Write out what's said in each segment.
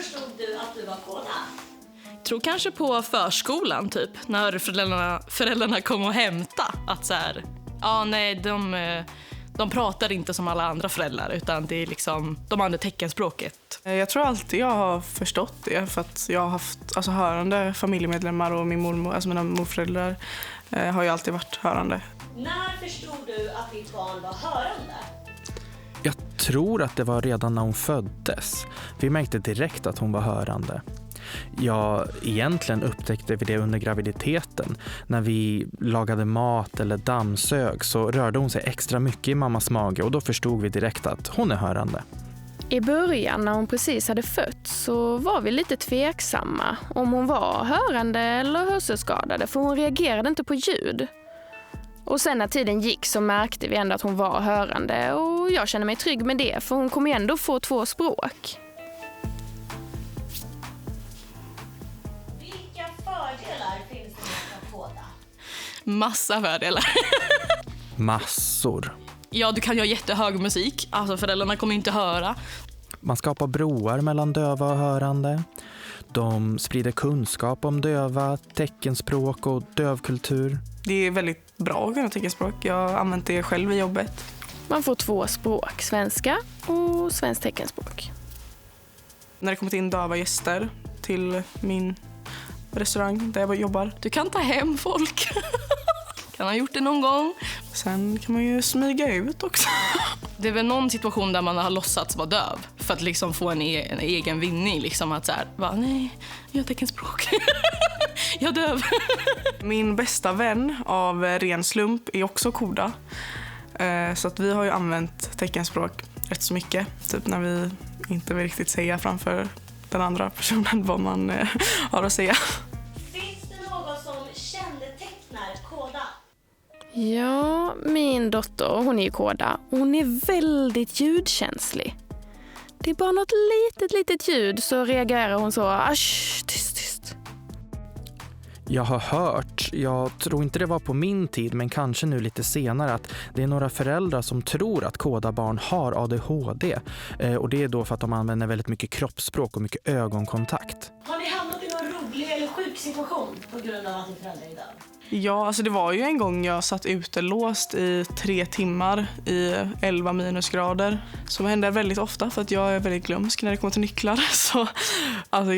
förstod du att du var kåda? Jag tror kanske på förskolan typ, när föräldrarna kom och hämta. Att så här, de pratar inte som alla andra föräldrar, utan det är liksom, de använder teckenspråket. Jag tror alltid jag har förstått det, för att jag har haft hörande familjemedlemmar och min mormor, alltså mina morföräldrar har ju alltid varit hörande. När förstod du att ditt barn var hörande? Jag tror att det var redan när hon föddes. Vi märkte direkt att hon var hörande. Ja, egentligen upptäckte vi det under graviditeten. När vi lagade mat eller dammsög så rörde hon sig extra mycket i mammas mage och då förstod vi direkt att hon är hörande. I början när hon precis hade fött så var vi lite tveksamma om hon var hörande eller hörselskadad, för hon reagerade inte på ljud. Och sen när tiden gick så märkte vi ändå att hon var hörande, och jag känner mig trygg med det, för hon kommer ändå få 2 språk. Vilka fördelar finns det med att kåda? Massa fördelar. Massor. Ja, du kan göra jättehög musik. Alltså föräldrarna kommer inte höra. Man skapar broar mellan döva och hörande. De sprider kunskap om döva, teckenspråk och dövkultur. Det är väldigt bra att kunna teckenspråk. Jag har använt det själv i jobbet. Man får 2 språk, svenska och svenskt teckenspråk. När det kommer in döva gäster till min restaurang där jag jobbar. Du kan ta hem folk. Kan ha gjort det någon gång. Sen kan man ju smyga ut också. Det är väl någon situation där man har låtsats vara döv för att liksom få en egen vinning. Liksom att så här, nej, jag har teckenspråk. Jag är döv. Min bästa vän av ren slump är också koda. Så att vi har ju använt teckenspråk rätt så mycket. Typ när vi inte vill riktigt säga framför den andra personen vad man har att säga. Finns det något som kännetecknar kåda? Ja, min dotter, hon är ju kåda. Hon är väldigt ljudkänslig. Det är bara något litet ljud så reagerar hon så, tyst. Jag har hört, jag tror inte det var på min tid men kanske nu lite senare, att det är några föräldrar som tror att kodabarn har ADHD. Och det är då för att de använder väldigt mycket kroppsspråk och mycket ögonkontakt. Har ni hamnat i någon rolig eller sjuk situation på grund av att din förälder är döv? Ja, alltså det var ju en gång jag satt utelåst i 3 timmar i 11 minusgrader. Så det händer väldigt ofta för att jag är väldigt glömsk när det kommer till nycklar. Så alltså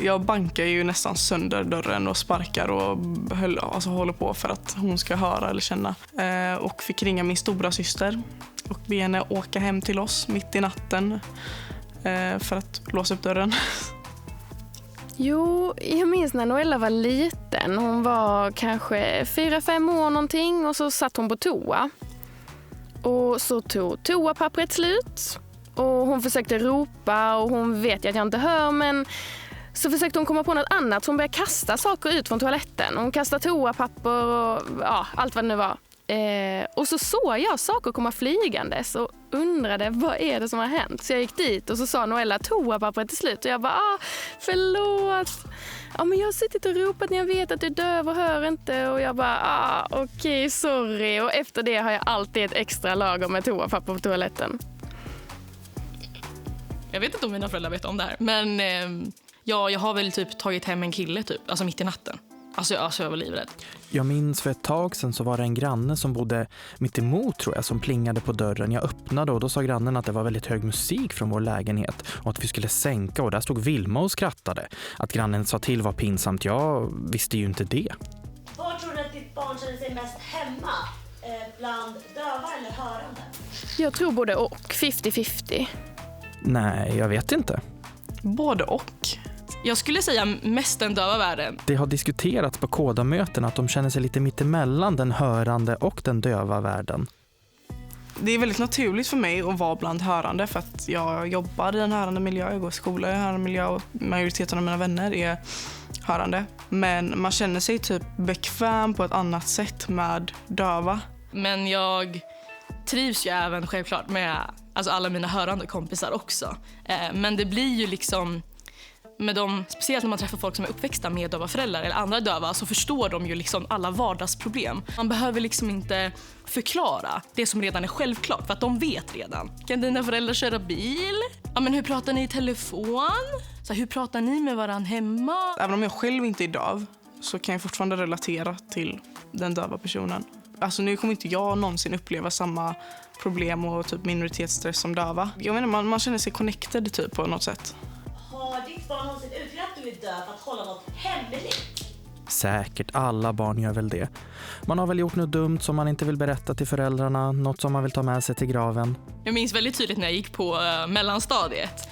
jag bankar ju nästan sönder dörren och sparkar och håller på för att hon ska höra eller känna. Och fick ringa min stora syster och be henne åka hem till oss mitt i natten för att låsa upp dörren. Jo, jag minns när Noella var liten. Hon var kanske 4-5 år någonting, och så satt hon på toa. Och så tog toapappret slut. Och hon försökte ropa och hon vet att jag inte hör, men så försökte hon komma på något annat. Så hon började kasta saker ut från toaletten. Hon kastade toapapper och allt vad det nu var. Och så såg jag saker komma flygandes och undrade vad är det som har hänt. Så jag gick dit och så sa Noella toapappret till slut. Och jag bara, förlåt. Ja, men jag har suttit och ropat när jag vet att du är döv och hör inte. Och jag bara, okej, sorry. Och efter det har jag alltid ett extra lager med toapapper på toaletten. Jag vet inte om mina föräldrar vet om det här. Men jag har väl typ tagit hem en kille typ, alltså mitt i natten. Alltså jag var livrädd. Jag minns för ett tag sedan så var det en granne som bodde mitt emot, tror jag, som plingade på dörren. Jag öppnade och då sa grannen att det var väldigt hög musik från vår lägenhet och att vi skulle sänka, och där stod Vilma och skrattade. Att grannen sa till var pinsamt, jag visste ju inte det. Var tror du att ditt barn känner sig mest hemma? Bland döva eller hörande? Jag tror både och, 50-50. Nej, jag vet inte. Både och. Jag skulle säga mest den döva världen. Det har diskuterats på kodamöten att de känner sig lite mittemellan den hörande och den döva världen. Det är väldigt naturligt för mig att vara bland hörande, för att jag jobbar i en hörande miljö, jag går i skola i en hörande miljö och majoriteten av mina vänner är hörande. Men man känner sig typ bekväm på ett annat sätt med döva. Men jag trivs ju även självklart med alla mina hörande kompisar också. Men det blir ju liksom speciellt när man träffar folk som är uppväxta med döva föräldrar eller andra döva, så förstår de ju liksom alla vardagsproblem. Man behöver liksom inte förklara det som redan är självklart, för att de vet redan. Kan dina föräldrar köra bil? Ja, men hur pratar ni i telefon? Så hur pratar ni med varandra hemma? Även om jag själv inte är döv så kan jag fortfarande relatera till den döva personen. Alltså nu kommer inte jag någonsin uppleva samma problem och typ minoritetsstress som döva. Jag menar, man känner sig connected typ på något sätt. Har ditt barn någonsin utrett att du är döv för att hålla något hemligt? Säkert, alla barn gör väl det. Man har väl gjort något dumt som man inte vill berätta till föräldrarna, något som man vill ta med sig till graven. Jag minns väldigt tydligt när jag gick på mellanstadiet,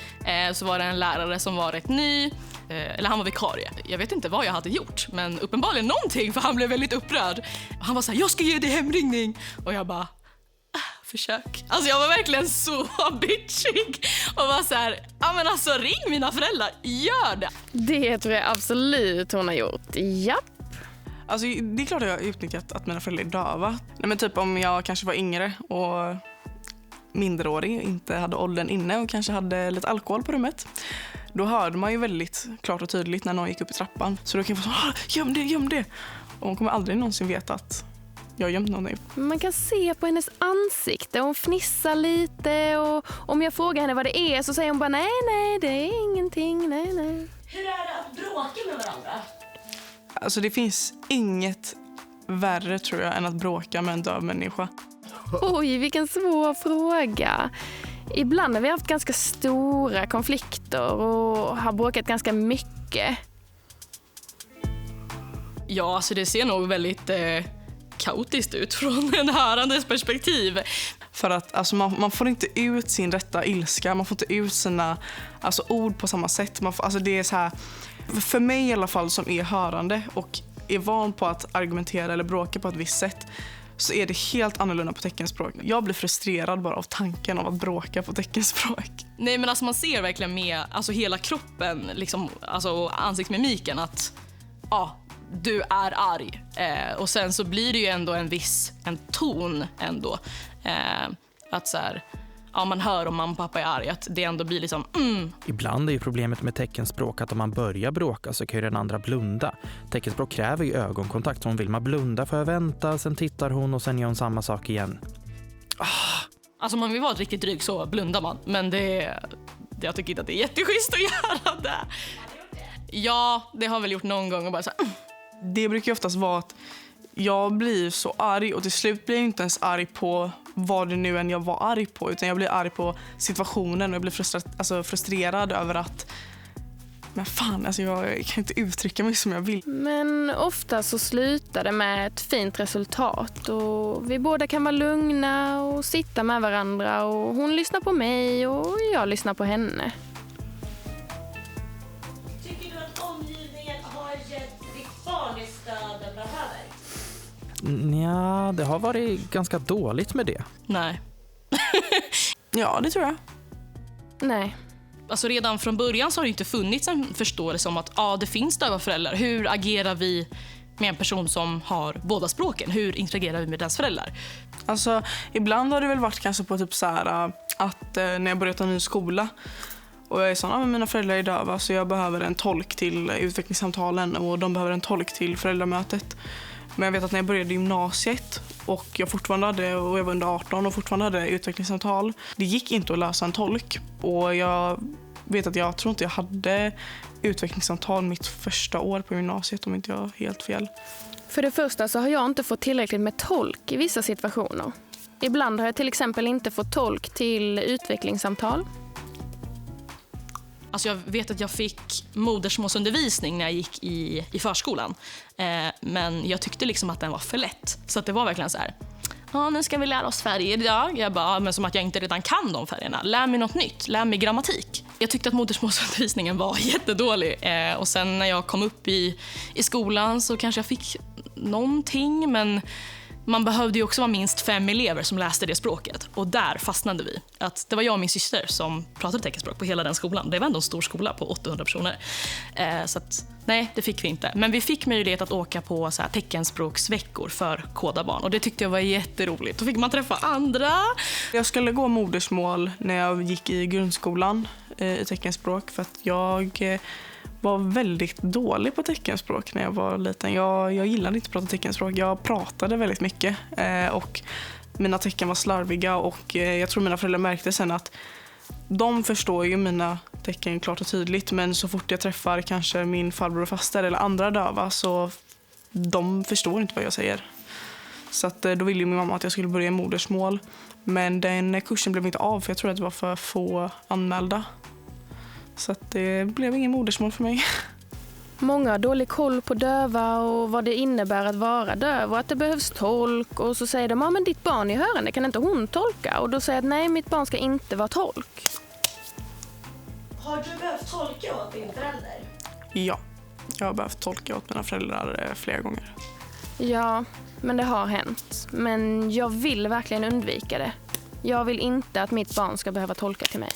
så var det en lärare som var rätt ny, eller han var vikarie. Jag vet inte vad jag hade gjort, men uppenbarligen någonting, för han blev väldigt upprörd. Han var så här, jag ska ge dig hemringning. Och jag bara, försök. Alltså jag var verkligen så bitchig och var så här, ja men alltså ring mina föräldrar, gör det. Det tror jag absolut hon har gjort. Japp. Alltså det är klart att jag har utnyttjat att mina föräldrar är döva. Nej, men typ om jag kanske var yngre och minderårig, inte hade åldern inne och kanske hade lite alkohol på rummet. Då hörde man ju väldigt klart och tydligt när någon gick upp i trappan. Så då kan jag få så, göm det. Och hon kommer aldrig någonsin veta att jag har gömt någonting. Man kan se på hennes ansikte. Hon fnissar lite och om jag frågar henne vad det är så säger hon bara nej, det är ingenting, nej. Hur är det att bråka med varandra? Alltså det finns inget värre tror jag än att bråka med en döv människa. Oj, vilken svår fråga. Ibland har vi haft ganska stora konflikter och har bråkat ganska mycket. Ja, alltså det ser nog väldigt kaotiskt ut från en hörandes perspektiv. För att alltså, man får inte ut sin rätta ilska, man får inte ut sina ord på samma sätt. Alltså, det är så här, för mig i alla fall som är hörande och är van på att argumentera eller bråka på ett visst sätt, så är det helt annorlunda på teckenspråk. Jag blir frustrerad bara av tanken av att bråka på teckenspråk. Nej, men alltså man ser verkligen med hela kroppen, liksom, alltså ansiktsmimiken att du är arg. Och sen så blir det ju ändå en ton ändå. Att så här, man hör om mamma och pappa är arg, att det ändå blir liksom Ibland är ju problemet med teckenspråk att om man börjar bråka så kan ju den andra blunda. Teckenspråk kräver ju ögonkontakt. Hon vill man blunda för att vänta, sen tittar hon och sen gör hon samma sak igen. Alltså om man vill vara riktigt dryg så blundar man. Men jag tycker inte att det är jätteschysst att göra det. Ja, det har väl gjort någon gång och bara så här, Det brukar ju oftast vara att jag blir så arg och till slut blir jag inte ens arg på vad det nu än jag var arg på, utan jag blir arg på situationen och jag blir frustrerad över att men fan, alltså jag kan inte uttrycka mig som jag vill. Men ofta så slutar det med ett fint resultat och vi båda kan vara lugna och sitta med varandra och hon lyssnar på mig och jag lyssnar på henne. Tycker du att omgivningen har gett ditt barn det stöd den behöver? Ja, det har varit ganska dåligt med det. nej. Ja, det tror jag. Nej. Alltså redan från början så har det inte funnits en förståelse om att det finns döva föräldrar. Hur agerar vi med en person som har båda språken? Hur interagerar vi med dess föräldrar? Alltså, ibland har det väl varit kanske på typ så här att när jag börjat en ny skola och jag är sån, mina föräldrar är döva så jag behöver en tolk till utvecklingssamtalen och de behöver en tolk till föräldramötet. Men jag vet att när jag började gymnasiet och jag var under 18 och fortfarande hade utvecklingssamtal, det gick inte att lösa en tolk. Och jag vet att jag tror inte jag hade utvecklingssamtal mitt första år på gymnasiet om inte jag har helt fel. För det första så har jag inte fått tillräckligt med tolk i vissa situationer. Ibland har jag till exempel inte fått tolk till utvecklingssamtal. Alltså jag vet att jag fick modersmålsundervisning när jag gick i förskolan. Men jag tyckte liksom att den var för lätt. Så att det var verkligen så här, nu ska vi lära oss färger idag. Jag bara, men som att jag inte redan kan de färgerna. Lär mig något nytt, lär mig grammatik. Jag tyckte att modersmålsundervisningen var jättedålig. Och sen när jag kom upp i skolan så kanske jag fick någonting, men man behövde ju också vara minst 5 elever som läste det språket. Och där fastnade vi. Att det var jag och min syster som pratade teckenspråk på hela den skolan. Det var ändå en stor skola på 800 personer. Så att, nej, det fick vi inte. Men vi fick möjlighet att åka på så här teckenspråksveckor för kodabarn. Och det tyckte jag var jätteroligt. Då fick man träffa andra. Jag skulle gå modersmål när jag gick i grundskolan i teckenspråk för att jag var väldigt dålig på teckenspråk när jag var liten. Jag gillade inte att prata teckenspråk. Jag pratade väldigt mycket och mina tecken var slarviga och jag tror mina föräldrar märkte sen att de förstår ju mina tecken klart och tydligt, men så fort jag träffar kanske min farbror och faster eller andra döva så de förstår inte vad jag säger. Så att då ville ju min mamma att jag skulle börja i modersmål, men den kursen blev inte av för jag tror att det var för få anmälda. Så att det blev ingen modersmål för mig. Många har dålig koll på döva och vad det innebär att vara döv och att det behövs tolk. Och så säger de, ja men ditt barn är hörande, kan inte hon tolka? Och då säger jag att nej, mitt barn ska inte vara tolk. Har du behövt tolka åt din förälder? Ja, jag har behövt tolka åt mina föräldrar flera gånger. Ja, men det har hänt. Men jag vill verkligen undvika det. Jag vill inte att mitt barn ska behöva tolka till mig.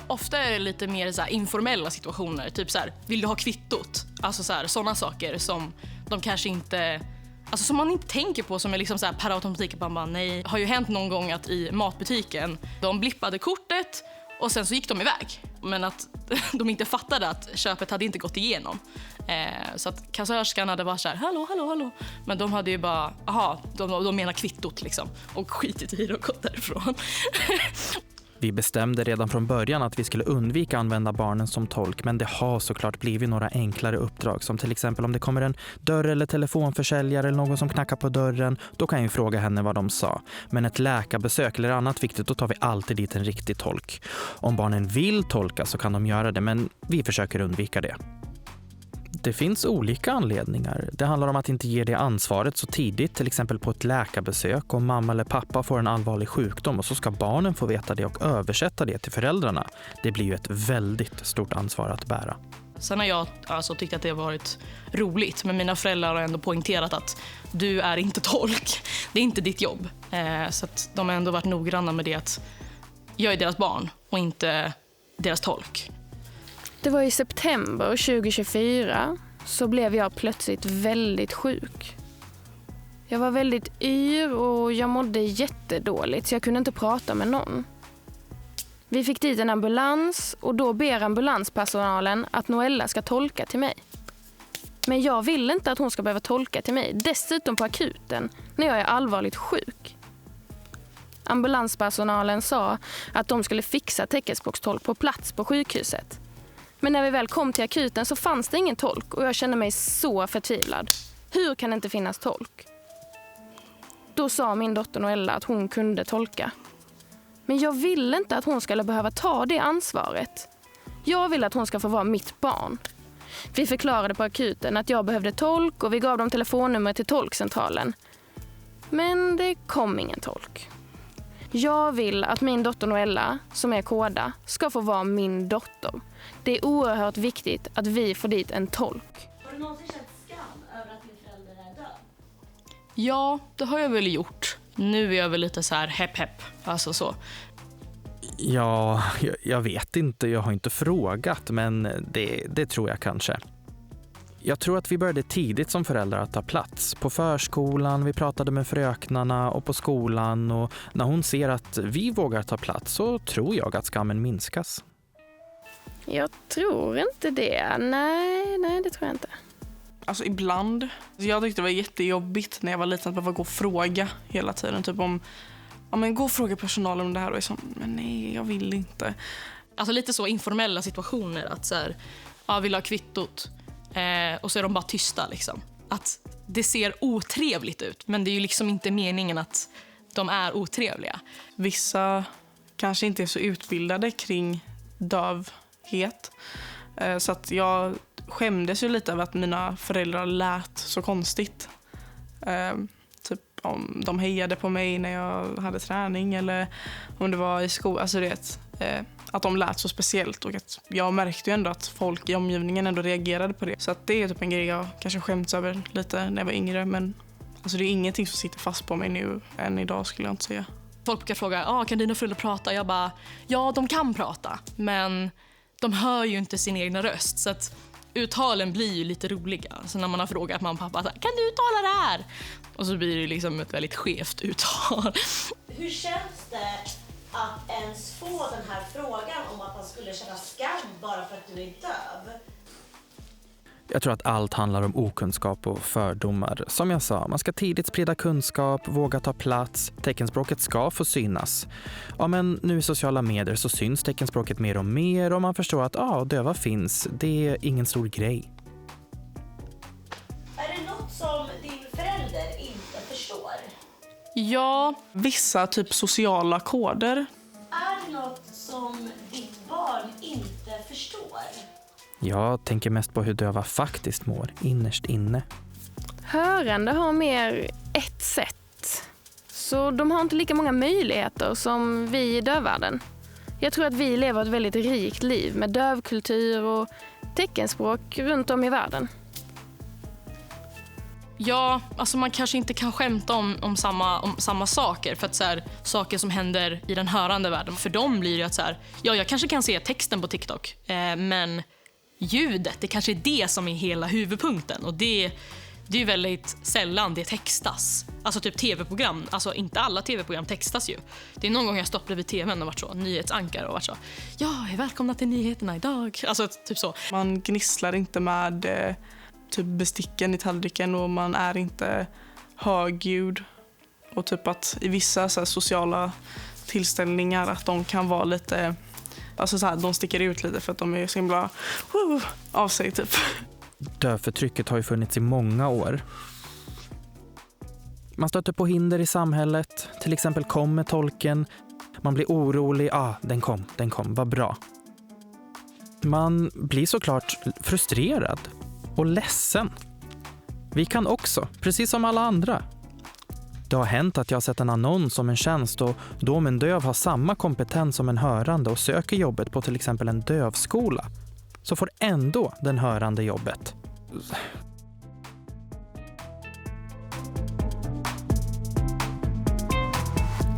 Ofta är det lite mer så här informella situationer, typ så här, vill du ha kvittot? Alltså så här, sådana saker som de kanske inte, alltså som man inte tänker på, som är liksom så här per automatik, man bara nej. Har ju hänt någon gång att i matbutiken de blippade kortet och sen så gick de iväg, men att de inte fattade att köpet hade inte gått igenom. Så att kassörskan hade varit så här, hallå, men de hade ju bara, de menar kvittot liksom, och skitit i det och gått därifrån. Vi bestämde redan från början att vi skulle undvika att använda barnen som tolk, men det har såklart blivit några enklare uppdrag, som till exempel om det kommer en dörr- eller telefonförsäljare eller någon som knackar på dörren, då kan jag fråga henne vad de sa. Men ett läkarbesök eller annat viktigt, då tar vi alltid dit en riktig tolk. Om barnen vill tolka så kan de göra det, men vi försöker undvika det. Det finns olika anledningar. Det handlar om att inte ge det ansvaret så tidigt, till exempel på ett läkarbesök, om mamma eller pappa får en allvarlig sjukdom och så ska barnen få veta det och översätta det till föräldrarna. Det blir ju ett väldigt stort ansvar att bära. Sen har jag alltså tyckt att det har varit roligt, men mina föräldrar har ändå poängterat att du är inte tolk. Det är inte ditt jobb. Så att de har ändå varit noggranna med det, att jag är deras barn och inte deras tolk. Det var i september 2024 så blev jag plötsligt väldigt sjuk. Jag var väldigt yr och jag mådde jättedåligt så jag kunde inte prata med någon. Vi fick dit en ambulans och då ber ambulanspersonalen att Noella ska tolka till mig. Men jag vill inte att hon ska behöva tolka till mig, dessutom på akuten, när jag är allvarligt sjuk. Ambulanspersonalen sa att de skulle fixa teckenspråkstolk på plats på sjukhuset. Men när vi väl kom till akuten så fanns det ingen tolk och jag kände mig så förtvivlad. Hur kan det inte finnas tolk? Då sa min dotter Noella att hon kunde tolka. Men jag ville inte att hon skulle behöva ta det ansvaret. Jag vill att hon ska få vara mitt barn. Vi förklarade på akuten att jag behövde tolk och vi gav dem telefonnummer till tolkcentralen. Men det kom ingen tolk. Jag vill att min dotter Noella, som är koda, ska få vara min dotter. Det är oerhört viktigt att vi får dit en tolk. Har du någonsin känt skam över att din förälder är död? Ja, det har jag väl gjort. Nu är jag väl lite så här hepp, alltså så. Ja, jag vet inte. Jag har inte frågat, men det tror jag kanske. Jag tror att vi började tidigt som föräldrar att ta plats. På förskolan, vi pratade med fröknarna och på skolan. Och när hon ser att vi vågar ta plats så tror jag att skammen minskas. Jag tror inte det. Nej, det tror jag inte. Alltså ibland. Jag tyckte det var jättejobbigt när jag var liten att behöva gå och fråga hela tiden. Typ om, ja men gå och fråga personalen om det här. Och jag sa, men nej, jag vill inte. Alltså lite så informella situationer, att så här, ja, vill ha kvittot. Och så är de bara tysta liksom. Att det ser otrevligt ut, men det är ju liksom inte meningen att de är otrevliga. Vissa kanske inte är så utbildade kring dövhet. Så att jag skämdes ju lite över att mina föräldrar lät så konstigt. Typ om de hejade på mig när jag hade träning eller om det var i skolan. Alltså det, att de lät så speciellt, och att jag märkte ju ändå att folk i omgivningen ändå reagerade på det. Så att det är typ en grej jag kanske skämts över lite när jag var yngre, men alltså det är ingenting som sitter fast på mig nu än idag, skulle jag inte säga. Folk brukar fråga, kan dina föräldrar prata? Jag bara, ja, de kan prata, men de hör ju inte sin egna röst, så att uttalen blir ju lite roliga. Så när man har frågat mamma och pappa, kan du uttala det här? Och så blir det liksom ett väldigt skevt uttal. Hur känns det att ens få den här frågan om att man skulle känna skam bara för att du är döv? Jag tror att allt handlar om okunskap och fördomar. Som jag sa, man ska tidigt sprida kunskap, våga ta plats. Teckenspråket ska få synas. Ja, men nu i sociala medier så syns teckenspråket mer och mer och man förstår att döva finns. Det är ingen stor grej. Är det något som din förälder inte förstår? Ja, Vissa typ sociala koder. Är det något som ditt barn inte förstår? Jag tänker mest på hur döva faktiskt mår, innerst inne. Hörande har mer ett sätt. Så de har inte lika många möjligheter som vi i dövvärlden. Jag tror att vi lever ett väldigt rikt liv med dövkultur och teckenspråk runt om i världen. Ja, alltså man kanske inte kan skämta om samma saker. För att så här, saker som händer i den hörande världen, för dem blir det att så här, jag kanske kan se texten på TikTok, men ljudet, det kanske är det som är hela huvudpunkten. Och det är ju väldigt sällan det textas. Alltså typ tv-program, alltså inte alla tv-program textas ju. Det är någon gång jag stått bredvid tvn och varit så, nyhetsankare och varit så, välkomna till nyheterna idag. Alltså typ så. Man gnisslar inte med typ besticken i tallriken och man är inte högljudd. Och typ att i vissa så här, sociala tillställningar att de kan vara lite, alltså så här, de sticker ut lite för att de är så himla av sig typ. Dövförtrycket har ju funnits i många år. Man stöter på hinder i samhället. Till exempel kommer tolken. Man blir orolig. Den kom, vad bra. Man blir såklart frustrerad och ledsen. Vi kan också, precis som alla andra. Det har hänt att jag har sett en annons om en tjänst och då om en döv har samma kompetens som en hörande och söker jobbet på till exempel en dövskola, så får ändå den hörande jobbet.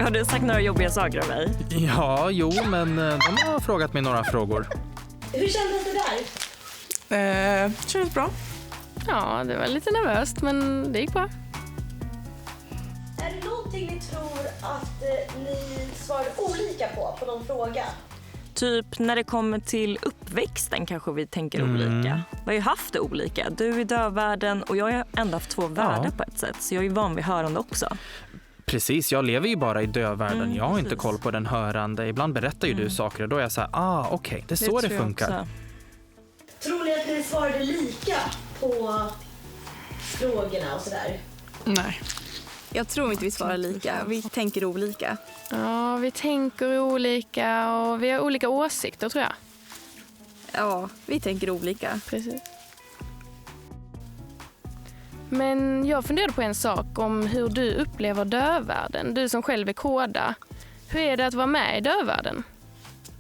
Har du sagt några jobbiga saker om mig? Ja, men de har frågat mig några frågor. Hur kändes det där? Känns bra. Ja, det var lite nervöst, men det gick bra. Är det någonting ni tror att ni svarade olika på någon fråga? Typ när det kommer till uppväxten kanske vi tänker olika. Vi har ju haft det olika. Du i dövvärlden och jag har ändå haft 2 världar på ett sätt. Så jag är ju van vid hörande också. Precis, jag lever ju bara i dövvärlden. Jag har precis. inte koll på den hörande. Ibland berättar ju du saker och då är jag så här, okej, det är så det funkar. Tror ni att ni svarade lika på frågorna och sådär? Nej. Jag tror inte vi svarar lika. Vi tänker olika. Ja, vi tänker olika och vi har olika åsikter, tror jag. Ja, vi tänker olika. Precis. Men jag funderade på en sak om hur du upplever dövvärlden. Du som själv är koda. Hur är det att vara med i dövvärlden?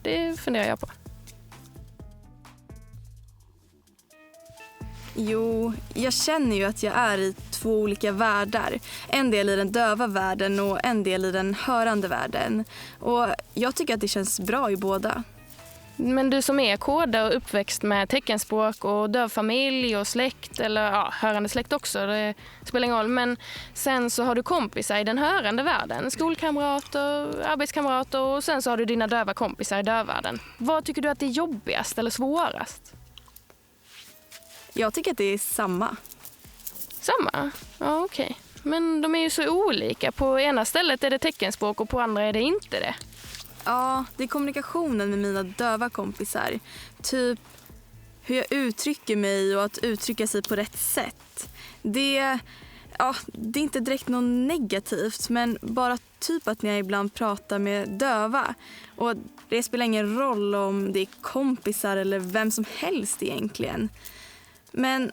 Det funderar jag på. Jo, jag känner ju att jag är i 2 olika världar. En del i den döva världen och en del i den hörande världen. Och jag tycker att det känns bra i båda. Men du som är koda och uppväxt med teckenspråk och dövfamilj och släkt, eller hörande släkt också, det spelar ingen roll. Men sen så har du kompisar i den hörande världen, skolkamrater, arbetskamrater och sen så har du dina döva kompisar i dövvärlden. Vad tycker du att det är jobbigast eller svårast? Jag tycker att det är samma. Samma? Ja, okej. Men de är ju så olika. På ena stället är det teckenspråk och på andra är det inte det. Ja, det är kommunikationen med mina döva kompisar. Typ hur jag uttrycker mig och att uttrycka sig på rätt sätt. Det är inte direkt något negativt, men bara typ att när jag ibland pratar med döva. Och det spelar ingen roll om det är kompisar eller vem som helst egentligen. Men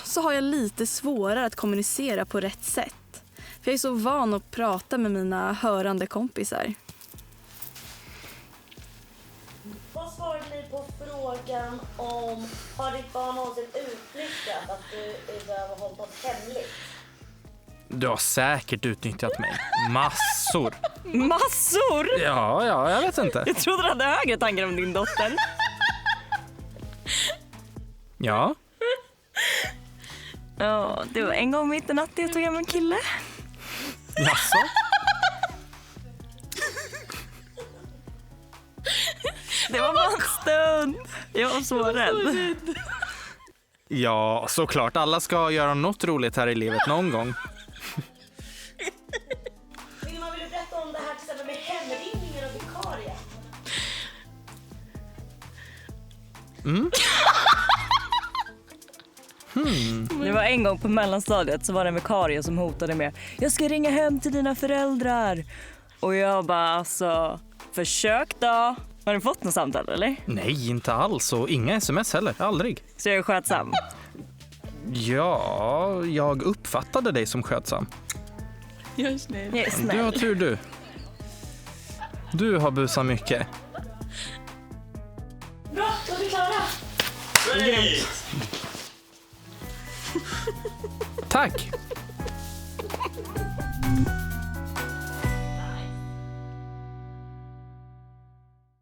så har jag lite svårare att kommunicera på rätt sätt. För jag är så van att prata med mina hörande kompisar. Vad svarade ni på frågan om har ditt barn någonsin utnyttjat att du är döv och hållit något hemligt? Du har säkert utnyttjat mig. Massor. Massor! Ja, jag vet inte. Jag trodde du hade högre tankar om din dotter. Ja. Ja, det var en gång mitt i natten jag tog hem en kille. Jaså? Det var bara en stund. Jag var så rädd. Ja, såklart. Alla ska göra något roligt här i livet någon gång. Vilma, vill du berätta om det här till exempel med hemringningen och vikarie? Det var en gång på mellanstadiet så var det en vikarie som hotade med jag ska ringa hem till dina föräldrar. Och jag bara alltså, försök då. Har du fått något samtal eller? Nej, inte alls. Och inga sms heller. Aldrig. Så jag är skötsam. Ja, jag uppfattade dig som skötsam. Jag är snäll. Jag är Du snäll. har tur du. Du har busat mycket. Bra, då är vi klara. Tack!